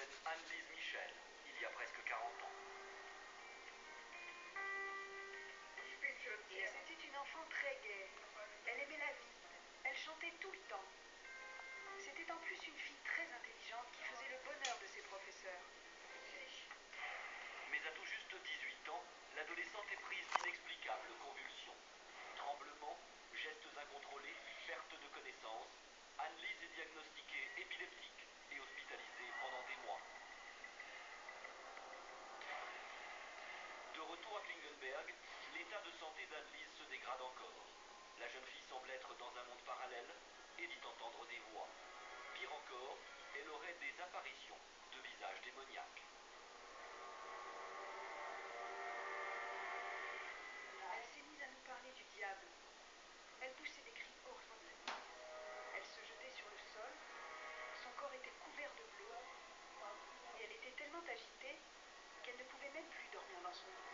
scène Anne-Lise Michel, il y a presque 40 ans. C'était une enfant très gaie. Elle aimait la vie. Elle chantait tout le temps. C'était en plus une fille très intelligente qui faisait le bonheur de ses professeurs. Mais à tout juste 18 ans, l'adolescente est prise d'inexplicables convulsions. Tremblements, gestes incontrôlés, perte de connaissance. Anne-Lise est diagnostiquée épileptique et hospitalisée pendant des mois. De retour à Klingenberg, l'état de santé d'Anne-Lise se dégrade encore. La jeune fille semble être dans un monde parallèle et dit entendre des voix. Pire encore, elle aurait des apparitions de visages démoniaques. Elle s'est mise à nous parler du diable. Elle poussait des cris horribles. Elle se jetait sur le sol. Son corps était couvert de bleu. Et elle était tellement agitée qu'elle ne pouvait même plus dormir dans son lit.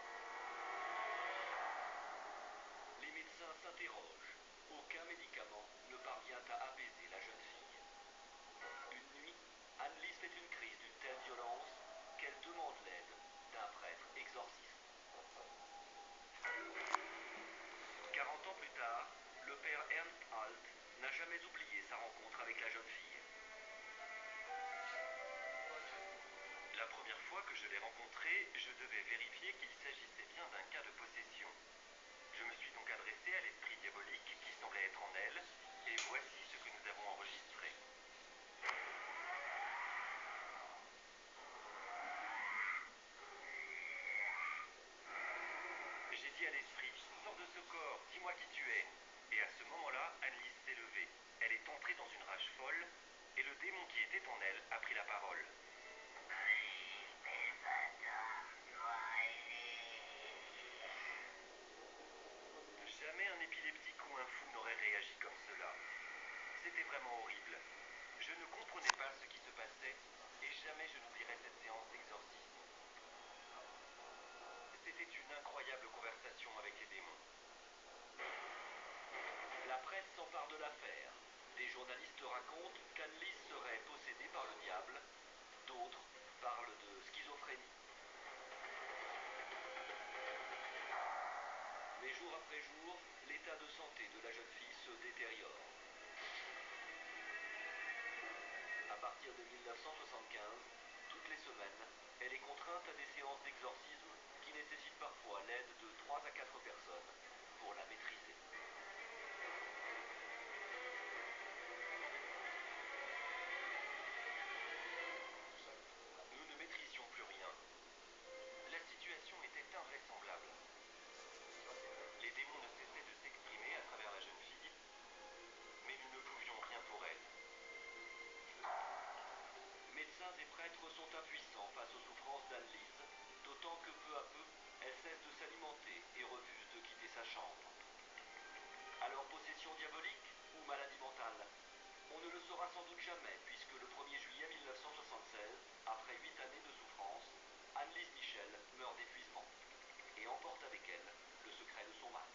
Les médecins s'interrogent. Aucun médicament ne parvient à apaiser la jeune fille. Une nuit, Anne-Lise fait une crise d'une telle violence qu'elle demande l'aide d'un prêtre exorciste. 40 ans plus tard, le père Ernst Alt n'a jamais oublié sa rencontre avec la jeune fille. La première fois que je l'ai rencontrée, je devais vérifier qu'il s'agissait bien d'un cas de possession. Je me suis donc adressé à l'esprit diabolique qui semblait être en elle, et voici ce que nous avons enregistré. J'ai dit à l'esprit, sors de ce corps, dis-moi qui tu es. Et à ce moment-là, Anne-Lise s'est levée. Elle est entrée dans une rage folle, et le démon qui était en elle a pris la parole. Jamais un épileptique ou un fou n'aurait réagi comme cela. C'était vraiment horrible. Je ne comprenais pas ce qui se passait, et jamais je n'oublierai cette séance d'exorcisme. C'était une incroyable conversation avec les démons. La presse s'empare de l'affaire. Des journalistes racontent qu'Anne-Lise serait possédée par le diable. D'autres parlent de schizophrénie. Mais jour après jour, l'état de santé de la jeune fille se détériore. À partir de 1975, toutes les semaines, elle est contrainte à des séances d'exorcisme qui nécessitent parfois l'aide de 3 à 4 personnes pour la maîtriser. Nous ne maîtrisions plus rien. La situation était invraisemblable. Les démons ne cessaient de s'exprimer à travers la jeune fille, mais nous ne pouvions rien pour elle. Médecins et prêtres sont impuissants face aux souffrances d'Anne-Lise, d'autant que peu à peu, elle cesse de s'alimenter et refuse de quitter sa chambre. Alors possession diabolique ou maladie mentale? On ne le saura sans doute jamais, puisque le 1er juillet 1976, après 8 années de souffrance, Anne-Lise Michel meurt d'épuisement et emporte avec elle le secret de son mal.